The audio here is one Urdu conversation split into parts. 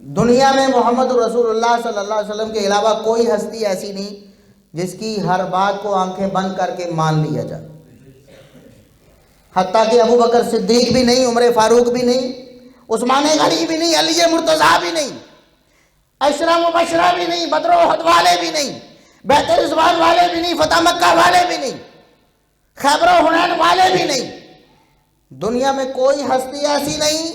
دنیا میں محمد رسول اللہ صلی اللہ علیہ وسلم کے علاوہ کوئی ہستی ایسی نہیں جس کی ہر بات کو آنکھیں بند کر کے مان لیا جائے، حتیٰ کہ ابو بکر صدیق بھی نہیں، عمر فاروق بھی نہیں، عثمان غنی بھی نہیں، علی مرتضیٰ بھی نہیں، عشرہ مبشرہ بھی نہیں، بدر و احد والے بھی نہیں، بیت رضوان والے بھی نہیں، فتح مکہ والے بھی نہیں، خیبر و حنین والے بھی نہیں، دنیا میں کوئی ہستی ایسی نہیں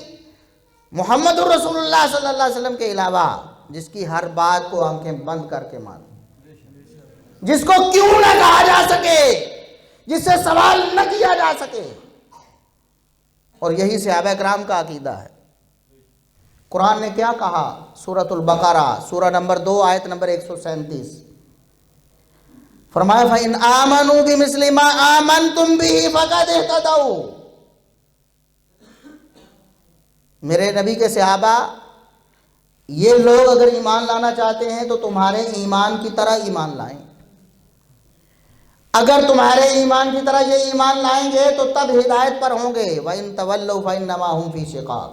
محمد الرسول اللہ صلی اللہ علیہ وسلم کے علاوہ جس کی ہر بات کو آنکھیں بند کر کے مان، جس کو کیوں نہ کہا جا سکے، جس سے سوال نہ کیا جا سکے. اور یہی صحابہ کرام کا عقیدہ ہے. قرآن نے کیا کہا؟ سورۃ البقرہ سورہ نمبر 2 آیت نمبر 137 فرمایا فَإِنْ آمَنُوا بِمِثْلِ مَا آمَنْتُمْ بِهِ فَقَدِ اهْتَدَوْا. میرے نبی کے صحابہ، یہ لوگ اگر ایمان لانا چاہتے ہیں تو تمہارے ایمان کی طرح ایمان لائیں. اگر تمہارے ایمان کی طرح یہ ایمان لائیں گے تو تب ہدایت پر ہوں گے. وَإِن تَوَلَّوْا فَإِنَّمَا هُمْ فِي شِقَاقٍ.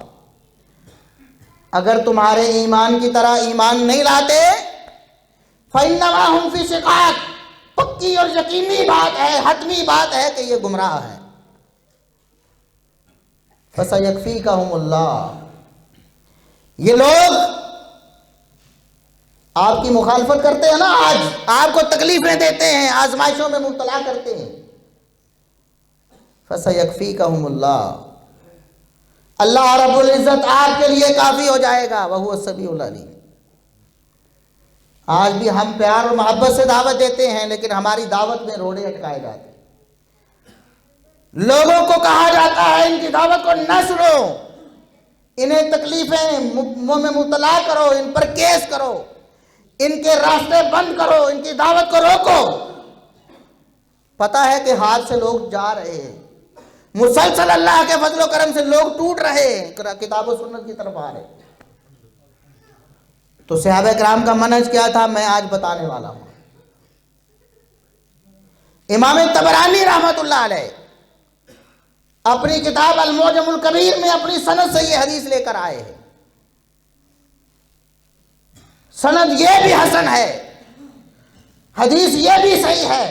اگر تمہارے ایمان کی طرح ایمان نہیں لاتے فَإِنَّمَا هُمْ فِي شِقَاقٍ، پکی اور یقینی بات ہے، حتمی بات ہے کہ یہ گمراہ ہے. فَسَيَكْفِيكَهُمُ اللَّهُ. یہ لوگ آپ کی مخالفت کرتے ہیں نا، آج آپ کو تکلیفیں دیتے ہیں، آزمائشوں میں مبتلا کرتے ہیں. فَسَيَكْفِيكَهُمُ اللَّهُ. اللہ رب العزت آپ کے لیے کافی ہو جائے گا. وَهُوَ السَّمِيعُ الْعَلِيمُ. آج بھی ہم پیار اور محبت سے دعوت دیتے ہیں، لیکن ہماری دعوت میں روڑے اٹکائے جاتے ہیں. لوگوں کو کہا جاتا ہے ان کی دعوت کو نہ سنو، انہیں تکلیفیں میں مبتلا کرو، ان پر کیس کرو، ان کے راستے بند کرو، ان کی دعوت کو روکو. پتہ ہے کہ ہاتھ سے لوگ جا رہے ہیں، مسلسل اللہ کے فضل و کرم سے لوگ ٹوٹ رہے ہیں، کتاب و سنت کی طرف آ رہے ہیں. تو صحابہ کرام کا منہج کیا تھا، میں آج بتانے والا ہوں. امام طبرانی رحمۃ اللہ علیہ اپنی کتاب المعجم الکبیر میں اپنی سند سے یہ حدیث لے کر آئے ہیں. سند یہ بھی حسن ہے، حدیث یہ بھی صحیح ہے.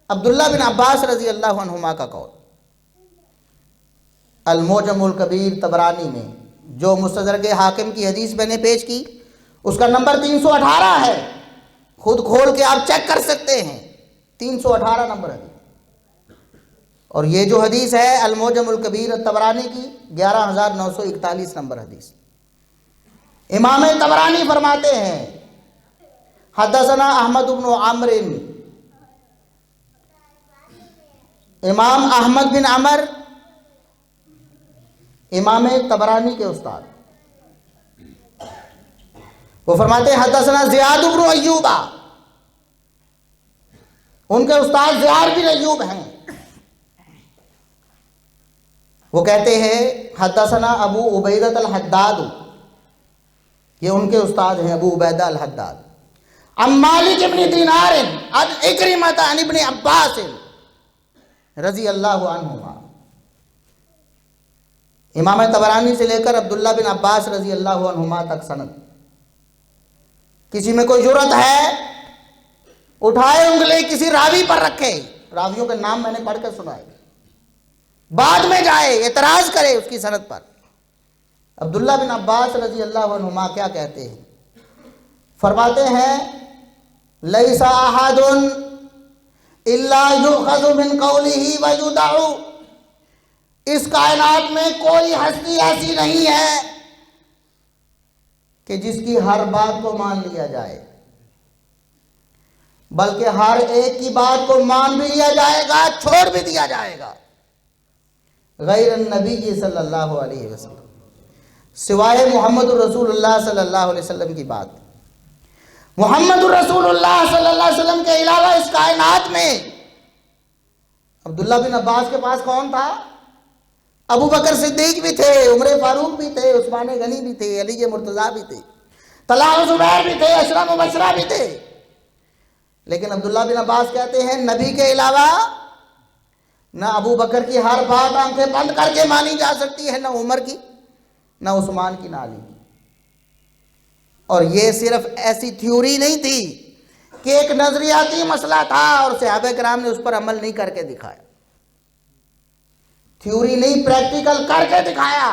عبداللہ بن عباس رضی اللہ عنہما کا قول، المعجم الکبیر طبرانی میں جو مستدرک حاکم کی حدیث میں نے پیش کی، اس کا نمبر 318 ہے. خود کھول کے آپ چیک کر سکتے ہیں، 318 نمبر حدیث. اور یہ جو حدیث ہے المعجم الکبیر طبرانی کی 11941 نمبر حدیث. امام طبرانی فرماتے ہیں حدثنا احمد بن عمرو، امام احمد بن عمر امام طبرانی کے استاد، وہ فرماتے ہیں حدثنا زیاد بن ایوب، ان کے استاد زیاد بن ایوب ہیں. وہ کہتے ہیں حدثنا ابو عبیدہ الحداد، یہ ان کے استاد ہیں ابو عبیدہ الحداد. عن مالک بن دینار عن اکرمۃ عن ابن عباس رضی اللہ عنہما. امام طبرانی سے لے کر عبداللہ بن عباس رضی اللہ عنہما تک سند. کسی میں کوئی جرت ہے اٹھائے انگلی کسی راوی پر رکھے، راویوں کے نام میں نے پڑھ کر سنائے، بعد میں جائے اعتراض کرے اس کی سند پر. عبداللہ بن عباس رضی اللہ عنہما کیا کہتے ہیں؟ فرماتے ہیں لیس احد الا یؤخذ من قولہ ویدع. اس کائنات میں کوئی ہستی ایسی نہیں ہے کہ جس کی ہر بات کو مان لیا جائے، بلکہ ہر ایک کی بات کو مان بھی لیا جائے گا، چھوڑ بھی دیا جائے گا، غیر النبی صلی اللہ علیہ وسلم، سوائے محمد الرسول اللہ صلی اللہ علیہ وسلم کی بات. محمد الرسول اللہ صلی اللہ علیہ وسلم کے علاوہ اس کائنات میں عبداللہ بن عباس کے پاس کون تھا؟ ابو بکر صدیق بھی تھے، عمر فاروق بھی تھے، عثمان غنی بھی تھے، علی مرتضیٰ بھی تھے، طلحہ و زبیر بھی تھے، عشرہ مبشرہ بھی تھے. لیکن عبداللہ بن عباس کہتے ہیں نبی کے علاوہ نہ ابو بکر کی ہر بات آنکھیں بند کر کے مانی جا سکتی ہے، نہ عمر کی، نہ عثمان کی، نہ علی کی. اور یہ صرف ایسی تھیوری نہیں تھی کہ ایک نظریاتی مسئلہ تھا اور صحابہ کرام نے اس پر عمل نہیں کر کے دکھایا، تھیوری نہیں، پریکٹیکل کر کے دکھایا۔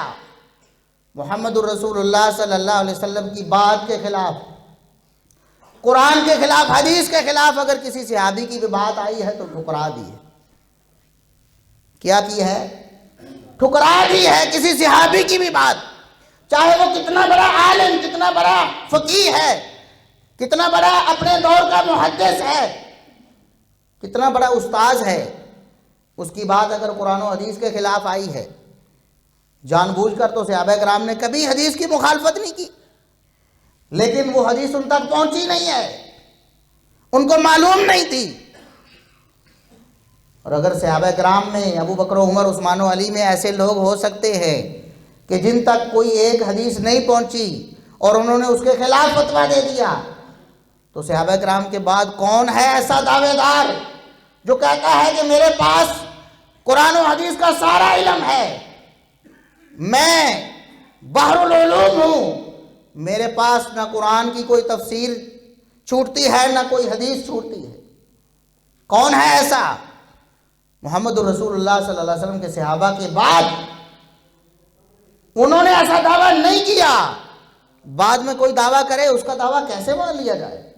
محمد الرسول اللہ صلی اللہ علیہ وسلم کی بات کے خلاف، قرآن کے خلاف، حدیث کے خلاف اگر کسی صحابی کی بھی بات آئی ہے تو ٹھکرا دی ہے۔ کیا کی ہے؟ ٹھکرا دی ہے کسی صحابی کی بھی بات، چاہے وہ کتنا بڑا عالم، کتنا بڑا فقیہ ہے، کتنا بڑا اپنے دور کا محدث ہے، کتنا بڑا استاذ ہے، اس کی بات اگر قرآن و حدیث کے خلاف آئی ہے، جان بوجھ کر تو صحابہ کرام نے کبھی حدیث کی مخالفت نہیں کی، لیکن وہ حدیث ان تک پہنچی نہیں ہے، ان کو معلوم نہیں تھی۔ اور اگر صحابہ کرام میں ابو بکر و عمر، عثمان و علی میں ایسے لوگ ہو سکتے ہیں کہ جن تک کوئی ایک حدیث نہیں پہنچی اور انہوں نے اس کے خلاف فتویٰ دے دیا، تو صحابہ کرام کے بعد کون ہے ایسا دعوے دار جو کہتا ہے کہ میرے پاس قرآن و حدیث کا سارا علم ہے، میں بحر العلوم ہوں، میرے پاس نہ قرآن کی کوئی تفسیر چھوٹتی ہے نہ کوئی حدیث چھوٹتی ہے؟ کون ہے ایسا؟ محمد الرسول اللہ صلی اللہ علیہ وسلم کے صحابہ کے بعد انہوں نے ایسا دعویٰ نہیں کیا، بعد میں کوئی دعویٰ کرے اس کا دعویٰ کیسے مان لیا جائے؟